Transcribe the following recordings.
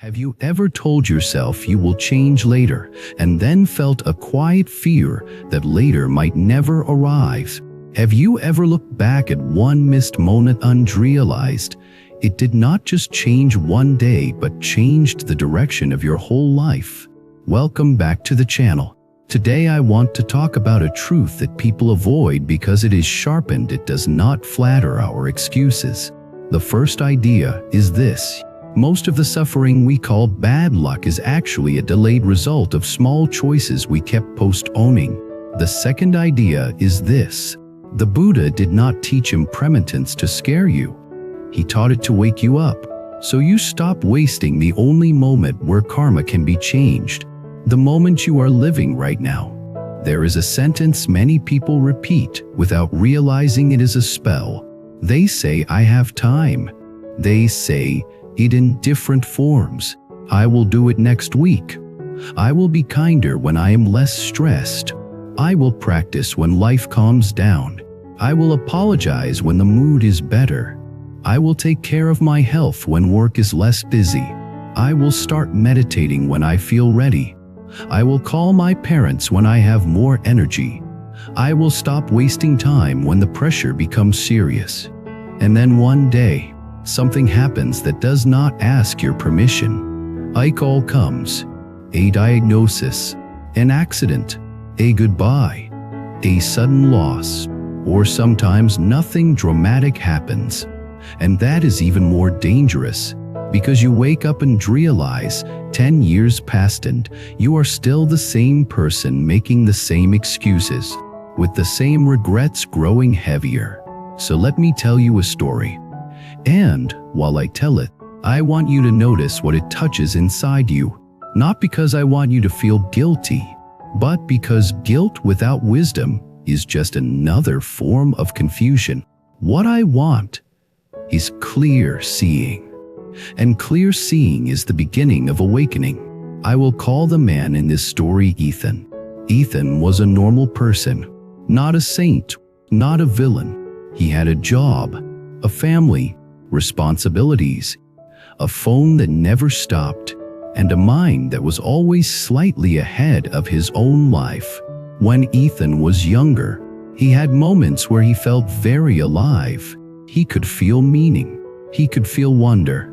Have you ever told yourself you will change later and then felt a quiet fear that later might never arrive? Have you ever looked back at one missed moment and realized it did not just change one day but changed the direction of your whole life? Welcome back to the channel. Today I want to talk about a truth that people avoid because it is sharpened. It does not flatter our excuses. The first idea is this: most of the suffering we call bad luck is actually a delayed result of small choices we kept postponing. The second idea is this: the Buddha did not teach impermanence to scare you. He taught it to wake you up, so you stop wasting the only moment where karma can be changed, the moment you are living right now. There is a sentence many people repeat without realizing it is a spell. They say, "I have time." They say it in different forms. "I will do it next week." "I will be kinder when I am less stressed." "I will practice when life calms down." "I will apologize when the mood is better." "I will take care of my health when work is less busy." "I will start meditating when I feel ready." "I will call my parents when I have more energy." "I will stop wasting time when the pressure becomes serious." And then one day, something happens that does not ask your permission. A call comes, a diagnosis, an accident, a goodbye, a sudden loss, or sometimes nothing dramatic happens. And that is even more dangerous, because you wake up and realize 10 years passed and you are still the same person making the same excuses, with the same regrets growing heavier. So let me tell you a story. And while I tell it, I want you to notice what it touches inside you. Not because I want you to feel guilty, but because guilt without wisdom is just another form of confusion. What I want is clear seeing. And clear seeing is the beginning of awakening. I will call the man in this story Ethan. Ethan was a normal person, not a saint, not a villain. He had a job, a family, responsibilities, a phone that never stopped, and a mind that was always slightly ahead of his own life. When Ethan was younger, he had moments where he felt very alive. He could feel meaning. He could feel wonder.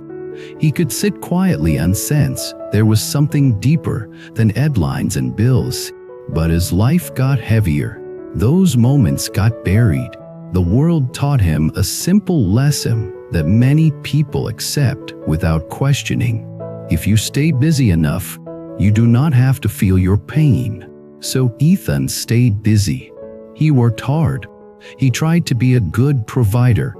He could sit quietly and sense there was something deeper than headlines and bills. But as life got heavier, those moments got buried. The world taught him a simple lesson that many people accept without questioning. If you stay busy enough, you do not have to feel your pain. So Ethan stayed busy. He worked hard. He tried to be a good provider.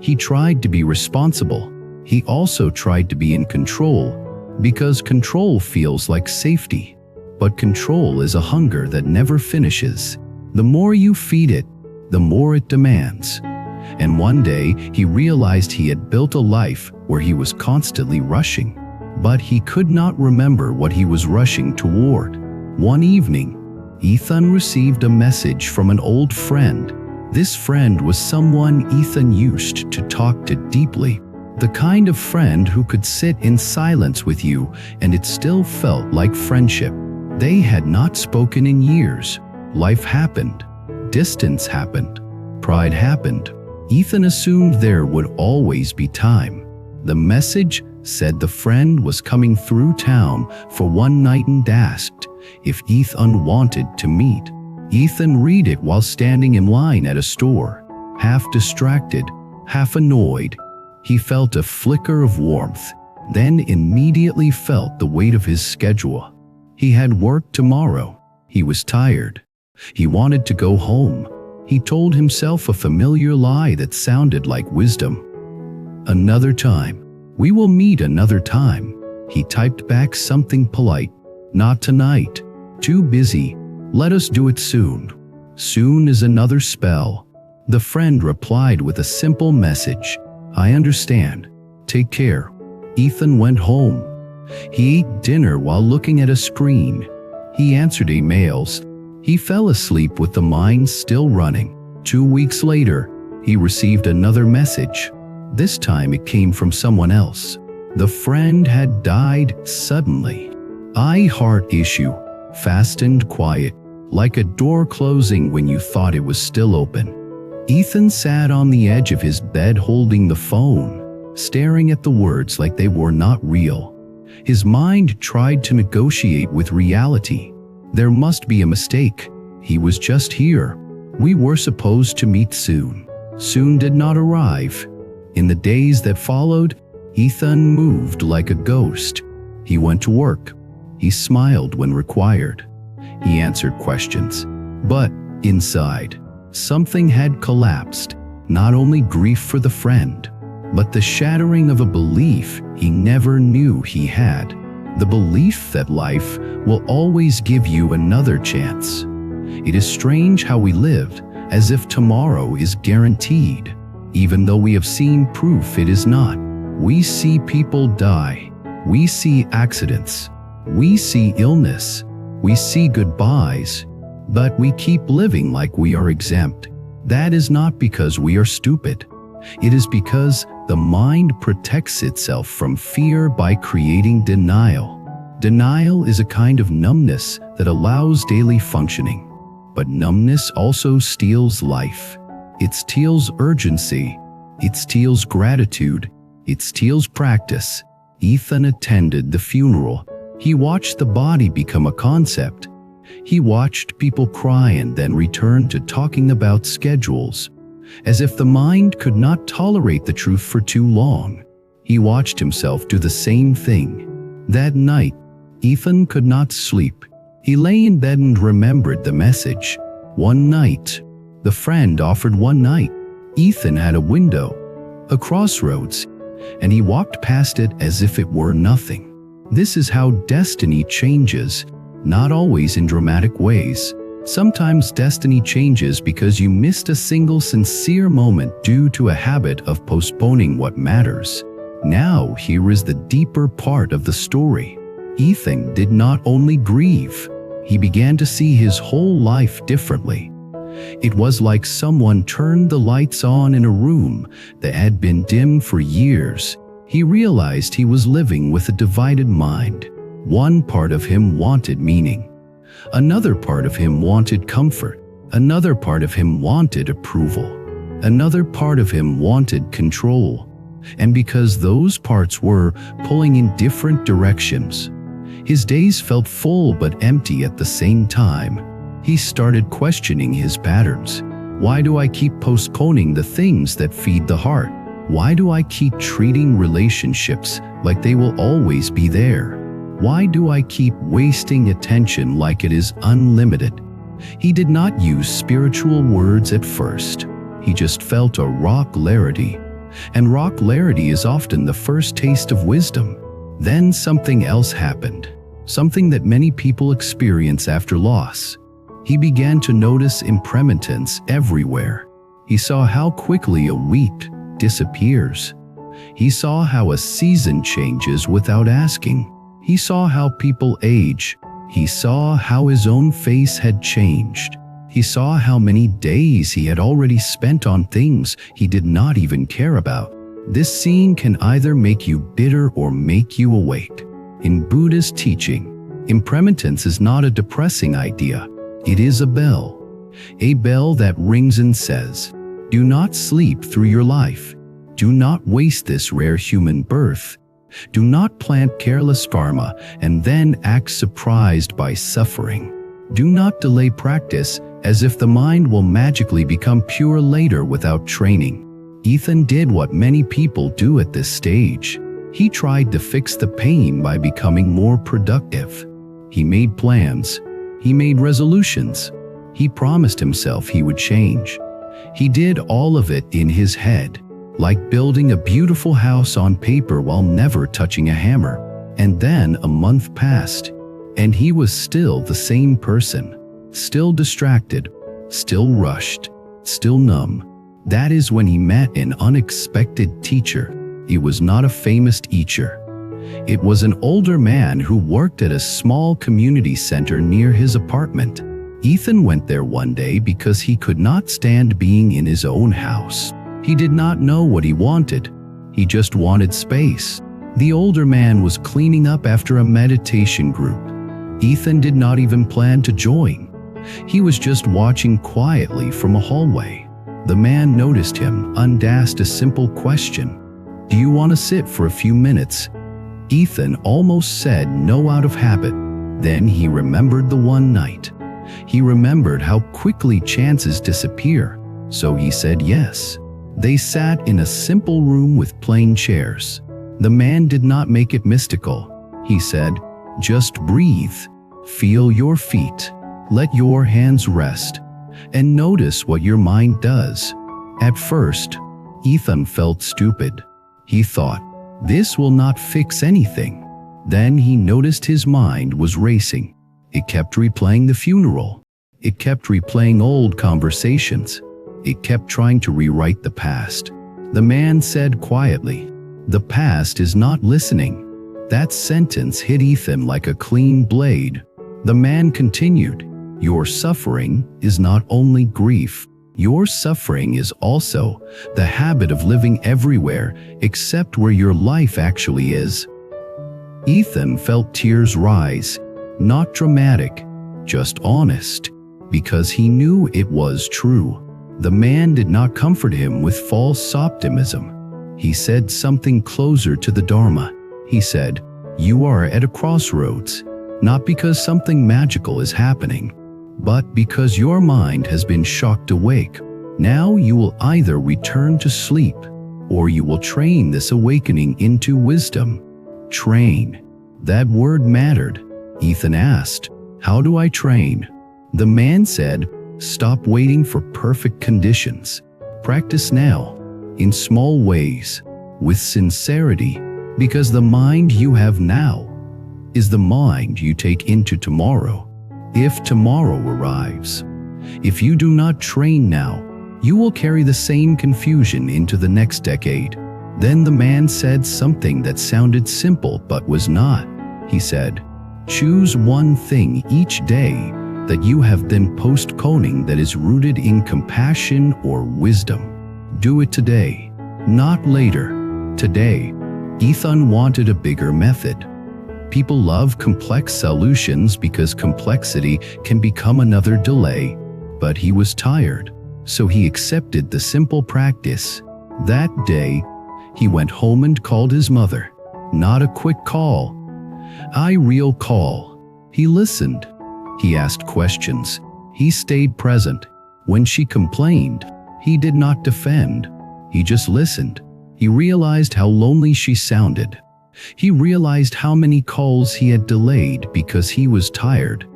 He tried to be responsible. He also tried to be in control, because control feels like safety. But control is a hunger that never finishes. The more you feed it, the more it demands. And one day, he realized he had built a life where he was constantly rushing. But he could not remember what he was rushing toward. One evening, Ethan received a message from an old friend. This friend was someone Ethan used to talk to deeply. The kind of friend who could sit in silence with you and it still felt like friendship. They had not spoken in years. Life happened. Distance happened. Pride happened. Ethan assumed there would always be time. The message said the friend was coming through town for one night and asked if Ethan wanted to meet. Ethan read it while standing in line at a store, half distracted, half annoyed. He felt a flicker of warmth, then immediately felt the weight of his schedule. He had work tomorrow. He was tired. He wanted to go home. He told himself a familiar lie that sounded like wisdom. "Another time. We will meet another time." He typed back something polite. "Not tonight. Too busy. Let us do it soon." Soon is another spell. The friend replied with a simple message: "I understand. Take care." Ethan went home. He ate dinner while looking at a screen. He answered emails. He fell asleep with the mind still running. 2 weeks later, he received another message. This time it came from someone else. The friend had died suddenly. Heart issue, fast and quiet, like a door closing when you thought it was still open. Ethan sat on the edge of his bed holding the phone, staring at the words like they were not real. His mind tried to negotiate with reality. There must be a mistake. He was just here. We were supposed to meet soon. Soon did not arrive. In the days that followed, Ethan moved like a ghost. He went to work. He smiled when required. He answered questions. But inside, something had collapsed. Not only grief for the friend, but the shattering of a belief he never knew he had. The belief that life will always give you another chance. It is strange how we lived as if tomorrow is guaranteed, even though we have seen proof it is not. We see people die. We see accidents. We see illness. We see goodbyes. But we keep living like we are exempt. That is not because we are stupid. It is because the mind protects itself from fear by creating denial. Denial is a kind of numbness that allows daily functioning. But numbness also steals life. It steals urgency. It steals gratitude. It steals practice. Ethan attended the funeral. He watched the body become a concept. He watched people cry and then return to talking about schedules, as if the mind could not tolerate the truth for too long. He watched himself do the same thing. That night, Ethan could not sleep. He lay in bed and remembered the message. One night. The friend offered one night. Ethan had a window, a crossroads, and he walked past it as if it were nothing. This is how destiny changes, not always in dramatic ways. Sometimes destiny changes because you missed a single sincere moment due to a habit of postponing what matters. Now here is the deeper part of the story. Ethan did not only grieve, he began to see his whole life differently. It was like someone turned the lights on in a room that had been dim for years. He realized he was living with a divided mind. One part of him wanted meaning. Another part of him wanted comfort. Another part of him wanted approval. Another part of him wanted control. And because those parts were pulling in different directions, his days felt full but empty at the same time. He started questioning his patterns. Why do I keep postponing the things that feed the heart? Why do I keep treating relationships like they will always be there? Why do I keep wasting attention like it is unlimited? He did not use spiritual words at first. He just felt a raw clarity. And raw clarity is often the first taste of wisdom. Then something else happened. Something that many people experience after loss. He began to notice impermanence everywhere. He saw how quickly a week disappears. He saw how a season changes without asking. He saw how people age. He saw how his own face had changed. He saw how many days he had already spent on things he did not even care about. This scene can either make you bitter or make you awake. In Buddhist teaching, impermanence is not a depressing idea. It is a bell that rings and says, do not sleep through your life. Do not waste this rare human birth. Do not plant careless karma and then act surprised by suffering. Do not delay practice as if the mind will magically become pure later without training. Ethan did what many people do at this stage. He tried to fix the pain by becoming more productive. He made plans. He made resolutions. He promised himself he would change. He did all of it in his head, like building a beautiful house on paper while never touching a hammer. And then a month passed, and he was still the same person, still distracted, still rushed, still numb. That is when he met an unexpected teacher. He was not a famous teacher. It was an older man who worked at a small community center near his apartment. Ethan went there one day because he could not stand being in his own house. He did not know what he wanted. He just wanted space. The older man was cleaning up after a meditation group. Ethan did not even plan to join. He was just watching quietly from a hallway. The man noticed him and asked a simple question. "Do you want to sit for a few minutes?" Ethan almost said no out of habit. Then he remembered the one night. He remembered how quickly chances disappear, so he said yes. They sat in a simple room with plain chairs. The man did not make it mystical. He said, "Just breathe. Feel your feet. Let your hands rest. And notice what your mind does." At first, Ethan felt stupid. He thought, "This will not fix anything." Then he noticed his mind was racing. It kept replaying the funeral. It kept replaying old conversations. It kept trying to rewrite the past. The man said quietly, "The past is not listening." That sentence hit Ethan like a clean blade. The man continued, "Your suffering is not only grief. Your suffering is also the habit of living everywhere except where your life actually is." Ethan felt tears rise, not dramatic, just honest, because he knew it was true. The man did not comfort him with false optimism. He said something closer to the Dharma. He said, "You are at a crossroads, not because something magical is happening, but because your mind has been shocked awake. Now you will either return to sleep, or you will train this awakening into wisdom." Train. That word mattered. Ethan asked, "How do I train?" The man said, "Stop waiting for perfect conditions. Practice now, in small ways, with sincerity, because the mind you have now is the mind you take into tomorrow. If tomorrow arrives, if you do not train now, you will carry the same confusion into the next decade." Then the man said something that sounded simple but was not. He said, "Choose one thing each day that you have been postponing that is rooted in compassion or wisdom. Do it today, not later. Today." Ethan wanted a bigger method. People love complex solutions because complexity can become another delay. But he was tired, so he accepted the simple practice. That day, he went home and called his mother. Not a quick call, a real call. He listened. He asked questions. He stayed present. When she complained, he did not defend. He just listened. He realized how lonely she sounded. He realized how many calls he had delayed because he was tired.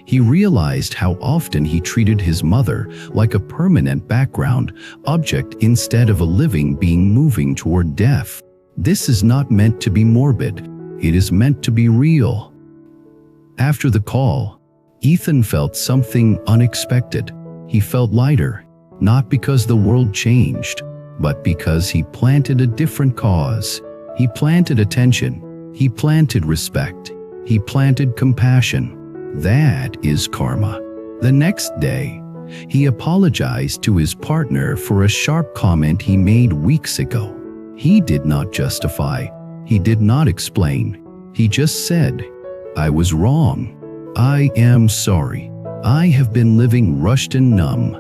He realized how often he treated his mother like a permanent background object instead of a living being moving toward death. This is not meant to be morbid. It is meant to be real. After the call, Ethan felt something unexpected. He felt lighter, not because the world changed, but because he planted a different cause. He planted attention. He planted respect. He planted compassion. That is karma. The next day, he apologized to his partner for a sharp comment he made weeks ago. He did not justify. He did not explain. He just said, "I was wrong. I am sorry. I have been living rushed and numb,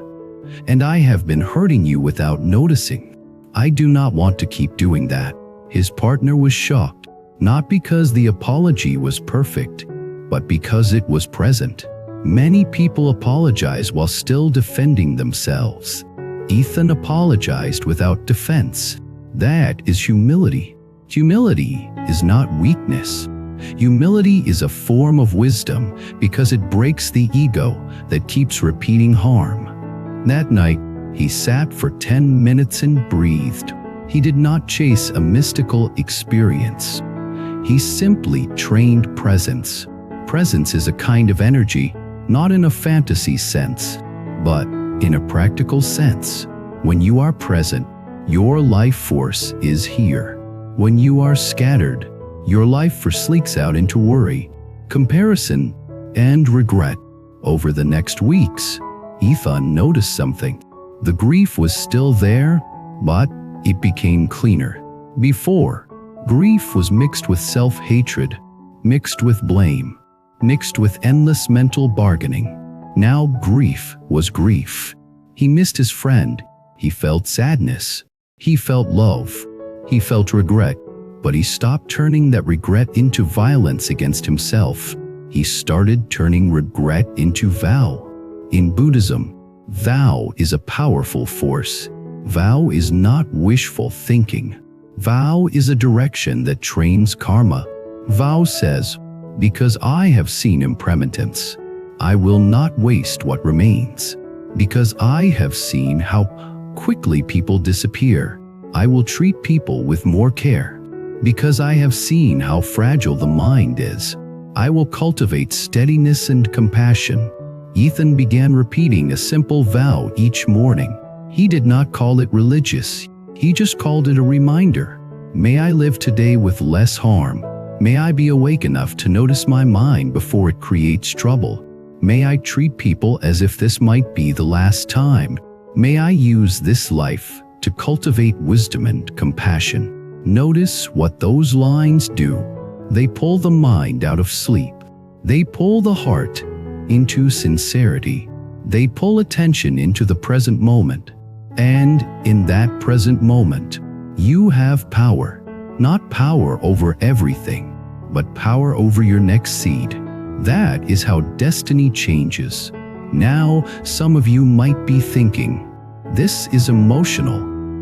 and I have been hurting you without noticing. I do not want to keep doing that." His partner was shocked, not because the apology was perfect, but because it was present. Many people apologize while still defending themselves. Ethan apologized without defense. That is humility. Humility is not weakness. Humility is a form of wisdom because it breaks the ego that keeps repeating harm. That night, he sat for 10 minutes and breathed. He did not chase a mystical experience. He simply trained presence. Presence is a kind of energy, not in a fantasy sense, but in a practical sense. When you are present, your life force is here. When you are scattered, your life force leaks out into worry, comparison, and regret. Over the next weeks, Ethan noticed something. The grief was still there, but it became cleaner. Before, Grief was mixed with self-hatred, mixed with blame, mixed with endless mental bargaining. Now grief was grief. He missed his friend. He felt sadness. He felt love. He felt regret. But he stopped turning that regret into violence against himself. He started turning regret into vow. In Buddhism, vow is a powerful force. Vow is not wishful thinking. Vow is a direction that trains karma. Vow says, because I have seen impermanence, I will not waste what remains. Because I have seen how quickly people disappear, I will treat people with more care. Because I have seen how fragile the mind is, I will cultivate steadiness and compassion. Ethan began repeating a simple vow each morning. He did not call it religious. He just called it a reminder. May I live today with less harm. May I be awake enough to notice my mind before it creates trouble. May I treat people as if this might be the last time. May I use this life to cultivate wisdom and compassion. Notice what those lines do. They pull the mind out of sleep. They pull the heart into sincerity. They pull attention into the present moment. And in that present moment, you have power. Not power over everything, but power over your next seed. That is how destiny changes. Now, some of you might be thinking, this is emotional,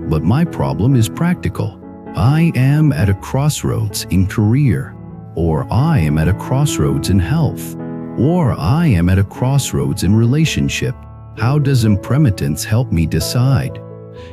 but my problem is practical. I am at a crossroads in career, or I am at a crossroads in health, or I am at a crossroads in relationship. How does impermanence help me decide?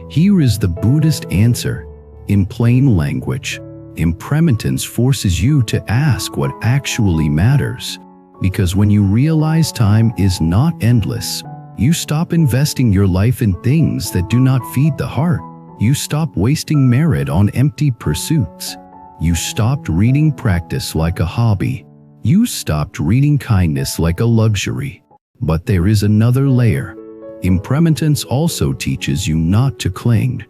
Here is the Buddhist answer. In plain language, impermanence forces you to ask what actually matters. Because when you realize time is not endless, you stop investing your life in things that do not feed the heart. You stop wasting merit on empty pursuits. You stopped reading practice like a hobby. You stopped reading kindness like a luxury. But there is another layer. Impermanence also teaches you not to cling.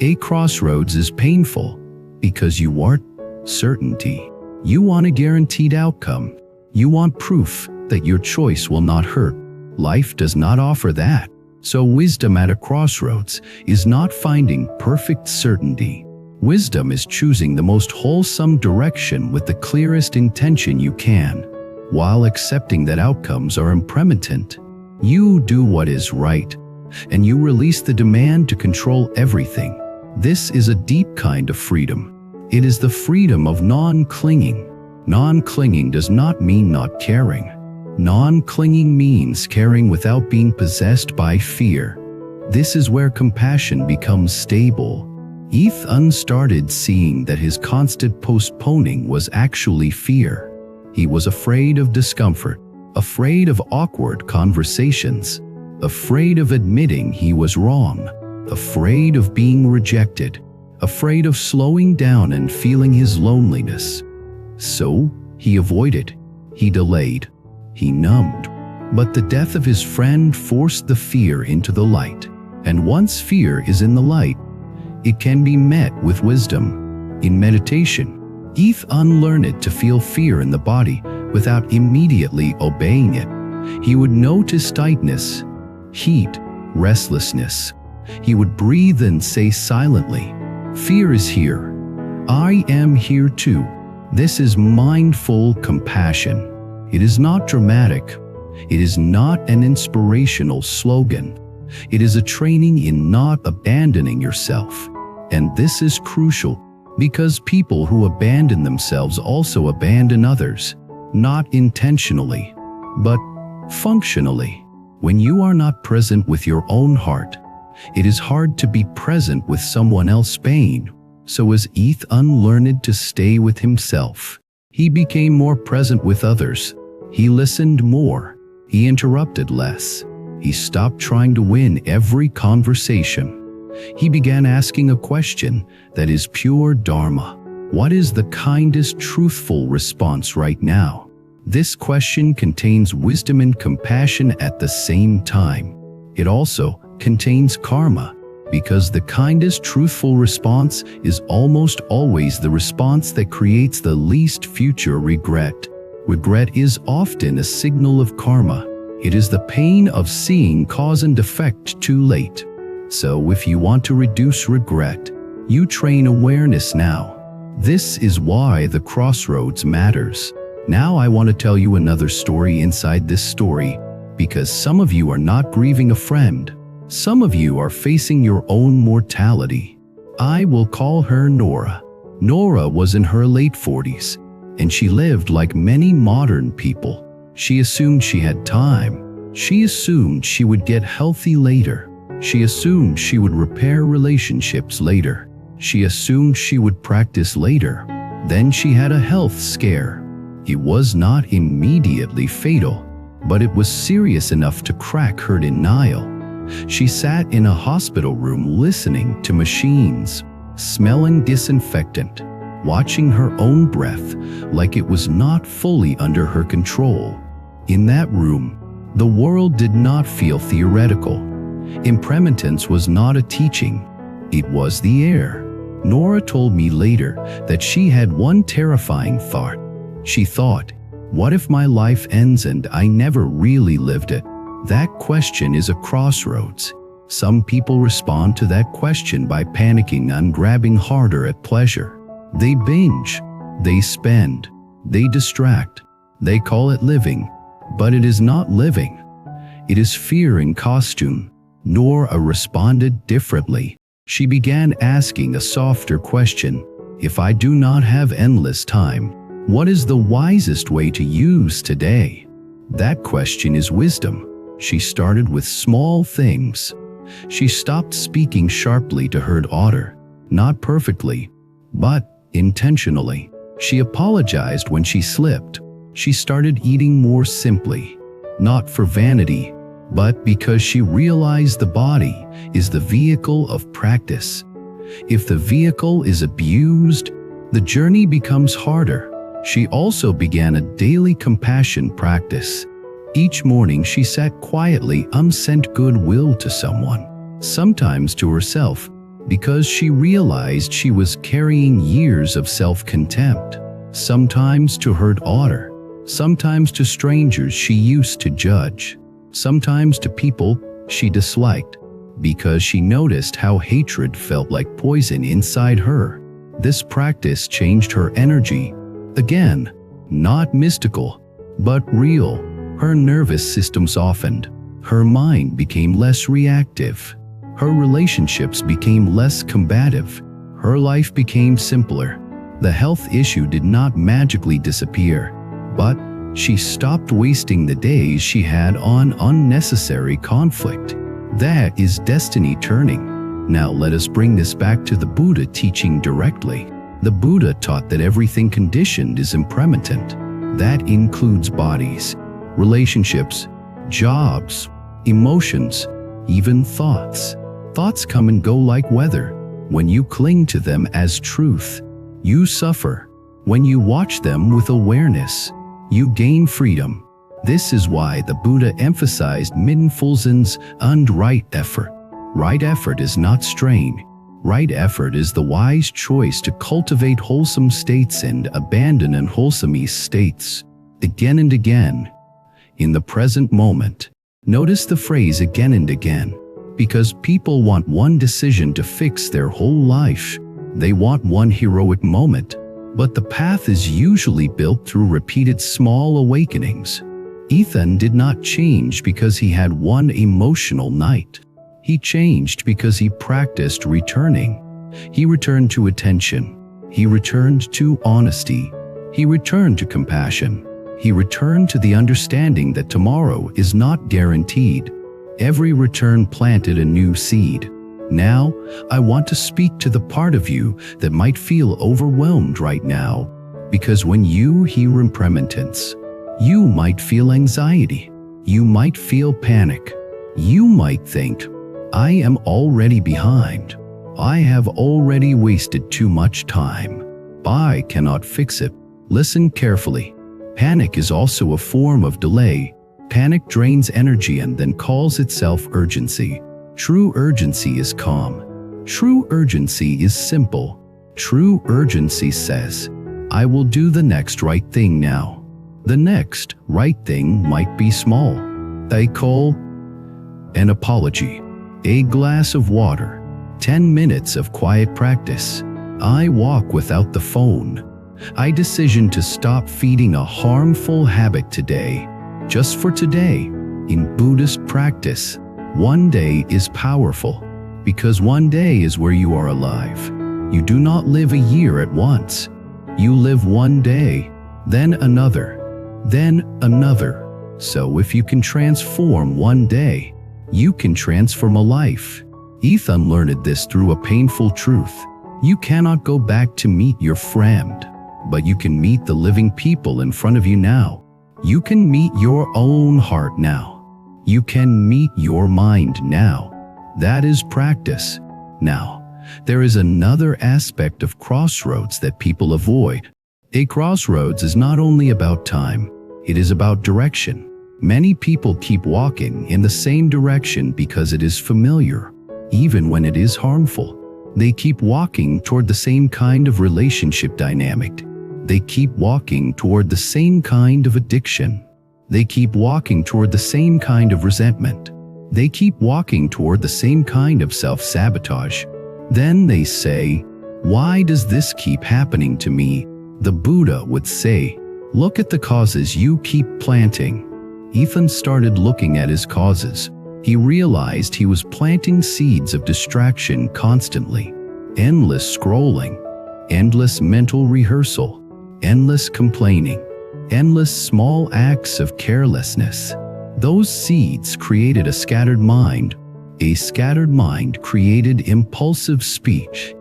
A crossroads is painful because you want certainty. You want a guaranteed outcome. You want proof that your choice will not hurt. Life does not offer that. So wisdom at a crossroads is not finding perfect certainty. Wisdom is choosing the most wholesome direction with the clearest intention you can. While accepting that outcomes are impermanent, you do what is right, and you release the demand to control everything. This is a deep kind of freedom. It is the freedom of non-clinging. Non-clinging does not mean not caring. Non-clinging means caring without being possessed by fear. This is where compassion becomes stable. Ethan started seeing that his constant postponing was actually fear. He was afraid of discomfort, afraid of awkward conversations, afraid of admitting he was wrong, afraid of being rejected, afraid of slowing down and feeling his loneliness. So, he avoided, he delayed, he numbed. But the death of his friend forced the fear into the light. And once fear is in the light, it can be met with wisdom. In meditation, Ethan learned to feel fear in the body without immediately obeying it. He would notice tightness, heat, restlessness. He would breathe and say silently, "Fear is here. I am here too." This is mindful compassion. It is not dramatic. It is not an inspirational slogan. It is a training in not abandoning yourself. And this is crucial because people who abandon themselves also abandon others, not intentionally, but functionally. When you are not present with your own heart, it is hard to be present with someone else's pain. So as Ethan learned to stay with himself, he became more present with others. He listened more. He interrupted less. He stopped trying to win every conversation. He began asking a question that is pure Dharma. What is the kindest, truthful response right now? This question contains wisdom and compassion at the same time. It also contains karma. Because the kindest, truthful response is almost always the response that creates the least future regret. Regret is often a signal of karma. It is the pain of seeing cause and effect too late. So if you want to reduce regret, you train awareness now. This is why the crossroads matters. Now I want to tell you another story inside this story, because some of you are not grieving a friend. Some of you are facing your own mortality. I will call her Nora. Nora was in her late 40s, and she lived like many modern people. She assumed she had time. She assumed she would get healthy later. She assumed she would repair relationships later. She assumed she would practice later. Then she had a health scare. It was not immediately fatal, but it was serious enough to crack her denial. She sat in a hospital room listening to machines, smelling disinfectant, watching her own breath like it was not fully under her control. In that room, the world did not feel theoretical. Impermanence was not a teaching, it was the air. Nora told me later that she had one terrifying thought. She thought, what if my life ends and I never really lived it? That question is a crossroads. Some people respond to that question by panicking and grabbing harder at pleasure. They binge, they spend, they distract, they call it living, but it is not living. It is fear in costume. Nora responded differently. She began asking a softer question. If I do not have endless time, what is the wisest way to use today? That question is wisdom. She started with small things. She stopped speaking sharply to her daughter, not perfectly, but intentionally. She apologized when she slipped. She started eating more simply, not for vanity, but because she realized the body is the vehicle of practice. If the vehicle is abused, the journey becomes harder. She also began a daily compassion practice. Each morning she sat quietly and sent goodwill to someone, sometimes to herself, because she realized she was carrying years of self-contempt, sometimes to her daughter, sometimes to strangers she used to judge, sometimes to people she disliked, because she noticed how hatred felt like poison inside her. This practice changed her energy. Again, not mystical, but real. Her nervous system softened. Her mind became less reactive. Her relationships became less combative. Her life became simpler. The health issue did not magically disappear, but she stopped wasting the days she had on unnecessary conflict. That is destiny turning. Now let us bring this back to the Buddha teaching directly. The Buddha taught that everything conditioned is impermanent. That includes bodies, relationships, jobs, emotions, even thoughts. Thoughts come and go like weather. When you cling to them as truth, you suffer. When you watch them with awareness, you gain freedom. This is why the Buddha emphasized mindfulness and right effort. Right effort is not strain. Right effort is the wise choice to cultivate wholesome states and abandon unwholesome states. Again and again. In the present moment. Notice the phrase again and again, because people want one decision to fix their whole life. They want one heroic moment, but the path is usually built through repeated small awakenings. Ethan did not change because he had one emotional night. He changed because he practiced returning. He returned to attention. He returned to honesty. He returned to compassion. He returned to the understanding that tomorrow is not guaranteed. Every return planted a new seed. Now, I want to speak to the part of you that might feel overwhelmed right now, because when you hear impermanence, you might feel anxiety. You might feel panic. You might think, I am already behind. I have already wasted too much time. I cannot fix it. Listen carefully. Panic is also a form of delay. Panic drains energy and then calls itself urgency. True urgency is calm. True urgency is simple. True urgency says, I will do the next right thing now. The next right thing might be small. A call, an apology, a glass of water, 10 minutes of quiet practice. I walk without the phone. I decision to stop feeding a harmful habit today, just for today. In Buddhist practice, one day is powerful because one day is where you are alive. You do not live a year at once. You live one day, then another, then another. So if you can transform one day, you can transform a life. Ethan learned this through a painful truth. You cannot go back to meet your friend, but you can meet the living people in front of you now. You can meet your own heart now. You can meet your mind now. That is practice. Now, there is another aspect of Crossroads that people avoid. A crossroads is not only about time, it is about direction. Many people keep walking in the same direction because it is familiar, even when it is harmful. They keep walking toward the same kind of relationship dynamic. They keep walking toward the same kind of addiction. They keep walking toward the same kind of resentment. They keep walking toward the same kind of self-sabotage. Then they say, why does this keep happening to me? The Buddha would say, look at the causes you keep planting. Ethan started looking at his causes. He realized he was planting seeds of distraction constantly. Endless scrolling, endless mental rehearsal, endless complaining, endless small acts of carelessness. Those seeds created a scattered mind. A scattered mind created impulsive speech.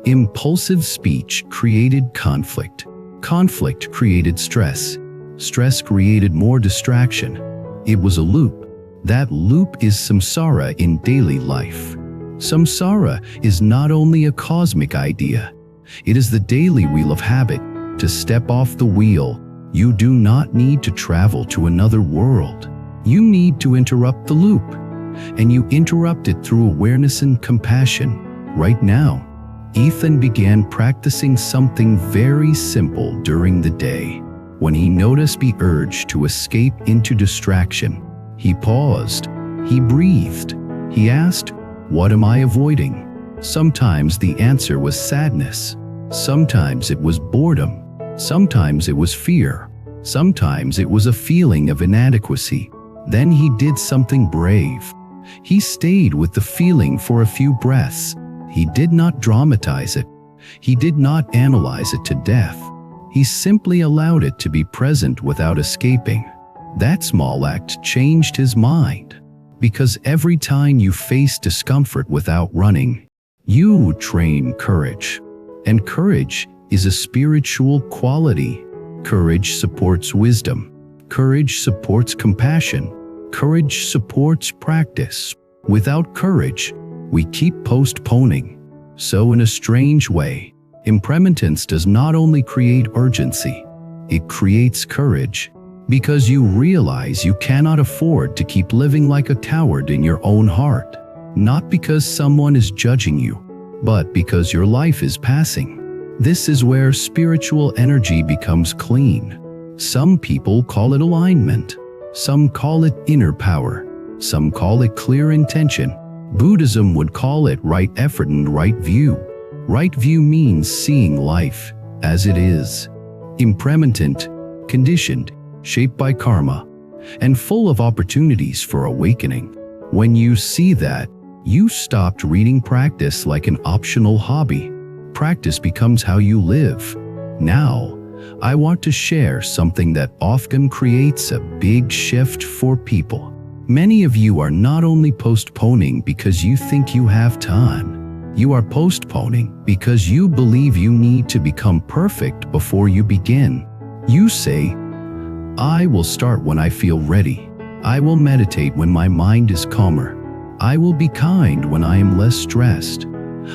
Impulsive speech created conflict. Conflict created stress. Stress created more distraction. It was a loop. That loop is samsara in daily life. Samsara is not only a cosmic idea. It is the daily wheel of habit. To step off the wheel, you do not need to travel to another world. You need to interrupt the loop. And you interrupt it through awareness and compassion. Right now, Ethan began practicing something very simple during the day. When he noticed the urge to escape into distraction, he paused, he breathed, he asked, what am I avoiding? Sometimes the answer was sadness. Sometimes it was boredom. Sometimes it was fear. Sometimes it was a feeling of inadequacy. Then he did something brave. He stayed with the feeling for a few breaths. He did not dramatize it. He did not analyze it to death. He simply allowed it to be present without escaping. That small act changed his mind. Because every time you face discomfort without running, you train courage. And courage is a spiritual quality. Courage supports wisdom. Courage supports compassion. Courage supports practice. Without courage, we keep postponing. So in a strange way, impermanence does not only create urgency, it creates courage. Because you realize you cannot afford to keep living like a coward in your own heart. Not because someone is judging you, but because your life is passing. This is where spiritual energy becomes clean. Some people call it alignment. Some call it inner power. Some call it clear intention. Buddhism would call it right effort and right view. Right view means seeing life as it is. Impermanent, conditioned, shaped by karma, and full of opportunities for awakening. When you see that, you stopped reading practice like an optional hobby. Practice becomes how you live. Now, I want to share something that often creates a big shift for people. Many of you are not only postponing because you think you have time. You are postponing because you believe you need to become perfect before you begin. You say, I will start when I feel ready. I will meditate when my mind is calmer. I will be kind when I am less stressed.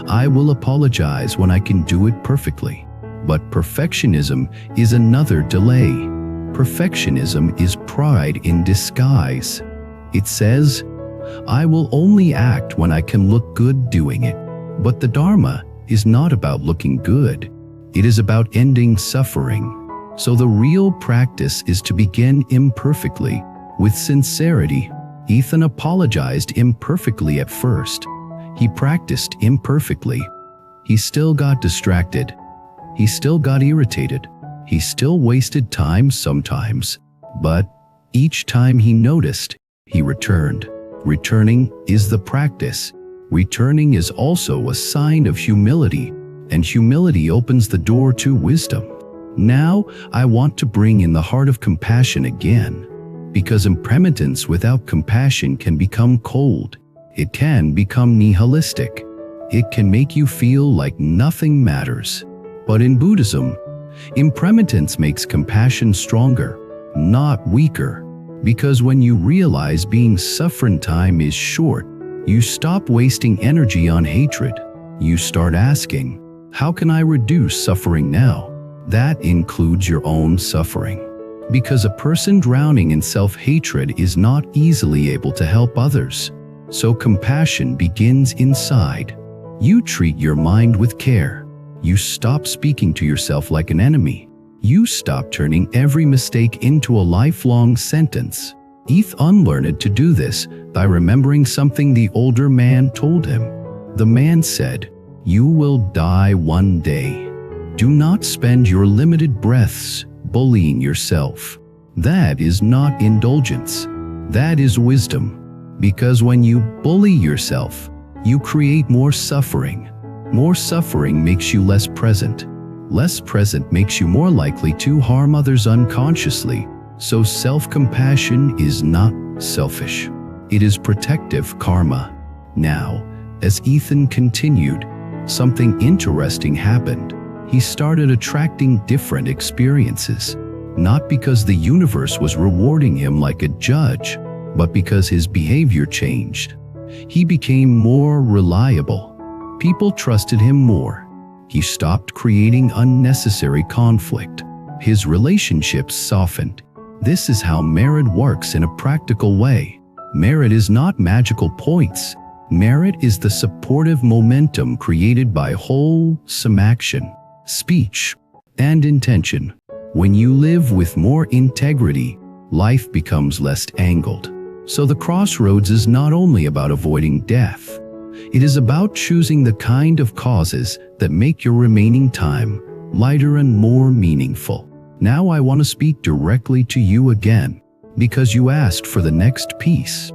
I will apologize when I can do it perfectly. But perfectionism is another delay. Perfectionism is pride in disguise. It says, I will only act when I can look good doing it. But the Dharma is not about looking good. It is about ending suffering. So the real practice is to begin imperfectly, with sincerity. Ethan apologized imperfectly at first. He practiced imperfectly. He still got distracted. He still got irritated. He still wasted time sometimes. But each time he noticed, he returned. Returning is the practice. Returning is also a sign of humility, and humility opens the door to wisdom. Now, I want to bring in the heart of compassion again, because impermanence without compassion can become cold. It can become nihilistic. It can make you feel like nothing matters. But in Buddhism, impermanence makes compassion stronger, not weaker. Because when you realize being suffering time is short, you stop wasting energy on hatred. You start asking, how can I reduce suffering now? That includes your own suffering. Because a person drowning in self-hatred is not easily able to help others. So compassion begins inside. You treat your mind with care. You stop speaking to yourself like an enemy. You stop turning every mistake into a lifelong sentence. Eth unlearned to do this by remembering something the older man told him. The man said, "You will die one day. Do not spend your limited breaths bullying yourself." That is not indulgence. That is wisdom. Because when you bully yourself, you create more suffering. More suffering makes you less present. Less present makes you more likely to harm others unconsciously. So self-compassion is not selfish. It is protective karma. Now, as Ethan continued, something interesting happened. He started attracting different experiences, not because the universe was rewarding him like a judge, but because his behavior changed. He became more reliable. People trusted him more. He stopped creating unnecessary conflict. His relationships softened. This is how merit works in a practical way. Merit is not magical points. Merit is the supportive momentum created by wholesome action, speech, and intention. When you live with more integrity, life becomes less angled. So the crossroads is not only about avoiding death. It is about choosing the kind of causes that make your remaining time lighter and more meaningful. Now I want to speak directly to you again, because you asked for the next piece.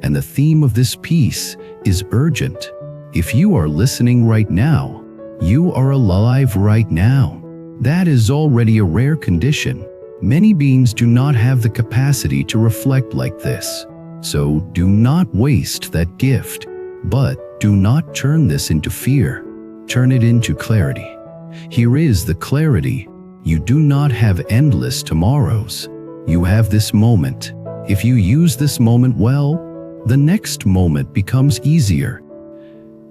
And the theme of this piece is urgent. If you are listening right now, you are alive right now. That is already a rare condition. Many beings do not have the capacity to reflect like this. So do not waste that gift. But do not turn this into fear. Turn it into clarity. Here is the clarity. You do not have endless tomorrows. You have this moment. If you use this moment well, the next moment becomes easier.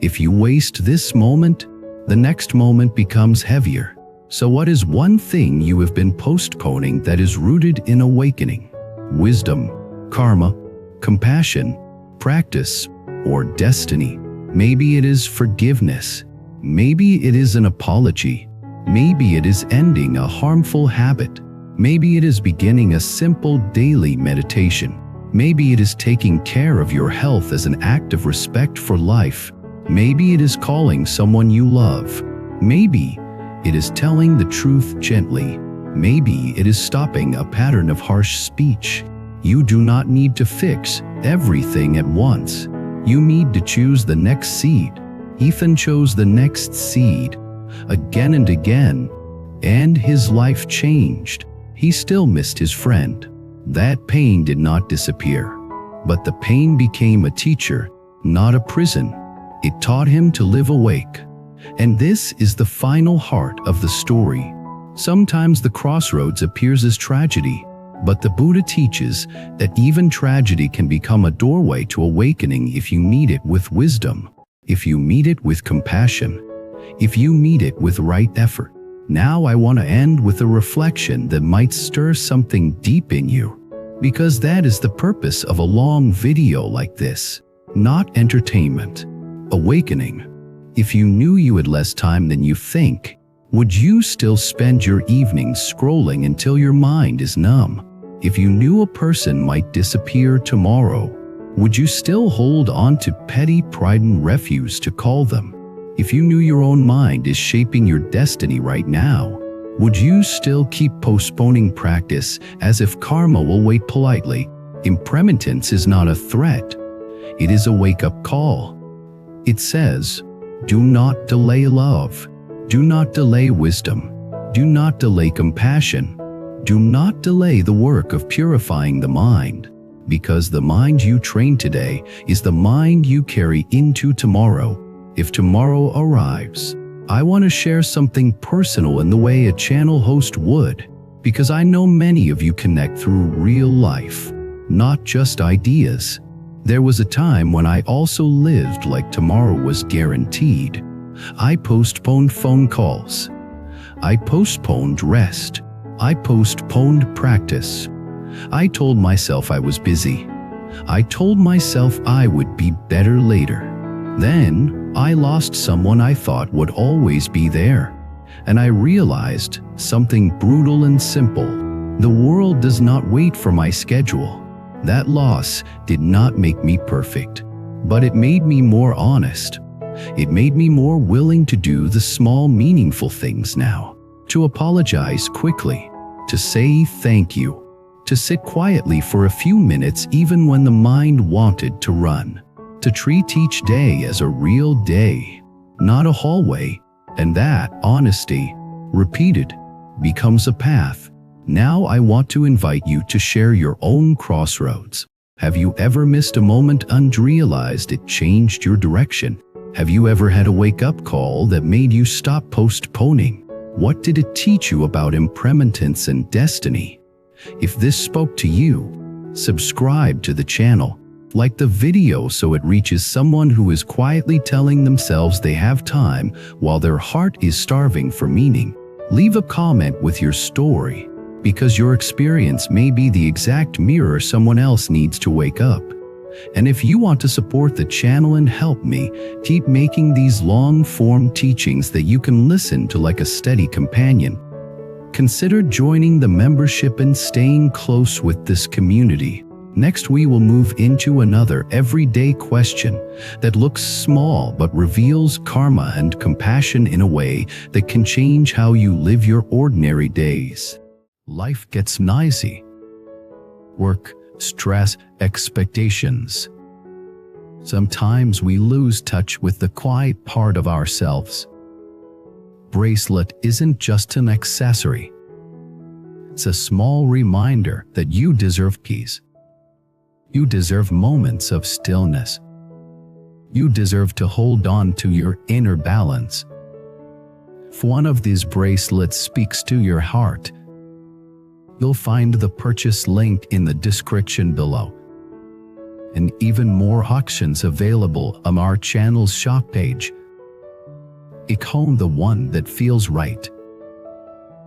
If you waste this moment, the next moment becomes heavier. So what is one thing you have been postponing that is rooted in awakening? Wisdom, karma, compassion, practice, or destiny? Maybe it is forgiveness. Maybe it is an apology. Maybe it is ending a harmful habit. Maybe it is beginning a simple daily meditation. Maybe it is taking care of your health as an act of respect for life. Maybe it is calling someone you love. Maybe it is telling the truth gently. Maybe it is stopping a pattern of harsh speech. You do not need to fix everything at once. You need to choose the next seed. Ethan chose the next seed again and again, and his life changed. He still missed his friend. That pain did not disappear, but the pain became a teacher, not a prison. It taught him to live awake. And this is the final heart of the story. Sometimes the crossroads appears as tragedy, but the Buddha teaches that even tragedy can become a doorway to awakening if you meet it with wisdom, if you meet it with compassion, if you meet it with right effort. Now I want to end with a reflection that might stir something deep in you. because that is the purpose of a long video like this. Not entertainment. Awakening. If you knew you had less time than you think, would you still spend your evenings scrolling until your mind is numb? If you knew a person might disappear tomorrow, would you still hold on to petty pride and refuse to call them? If you knew your own mind is shaping your destiny right now, would you still keep postponing practice as if karma will wait politely? Impermanence is not a threat. It is a wake-up call. It says, do not delay love. Do not delay wisdom. Do not delay compassion. Do not delay the work of purifying the mind, because the mind you train today is the mind you carry into tomorrow. If tomorrow arrives, I want to share something personal in the way a channel host would, because I know many of you connect through real life, not just ideas. There was a time when I also lived like tomorrow was guaranteed. I postponed phone calls. I postponed rest. I postponed practice. I told myself I was busy. I told myself I would be better later. Then I lost someone I thought would always be there. And I realized something brutal and simple. The world does not wait for my schedule. That loss did not make me perfect, but it made me more honest. It made me more willing to do the small, meaningful things now. To apologize quickly, to say thank you, to sit quietly for a few minutes even when the mind wanted to run, to treat each day as a real day, not a hallway, and that honesty, repeated, becomes a path. Now I want to invite you to share your own crossroads. Have you ever missed a moment and realized it changed your direction? Have you ever had a wake-up call that made you stop postponing? What did it teach you about impermanence and destiny? If this spoke to you, subscribe to the channel. Like the video so it reaches someone who is quietly telling themselves they have time while their heart is starving for meaning. Leave a comment with your story, because your experience may be the exact mirror someone else needs to wake up. And if you want to support the channel and help me keep making these long-form teachings that you can listen to like a steady companion, consider joining the membership and staying close with this community. Next, we will move into another everyday question that looks small but reveals karma and compassion in a way that can change how you live your ordinary days. Life gets noisy. Work, stress, expectations. Sometimes we lose touch with the quiet part of ourselves. Bracelet isn't just an accessory. It's a small reminder that you deserve peace. You deserve moments of stillness. You deserve to hold on to your inner balance. If one of these bracelets speaks to your heart, you'll find the purchase link in the description below. And even more auctions available on our channel's shop page. Pick home the one that feels right.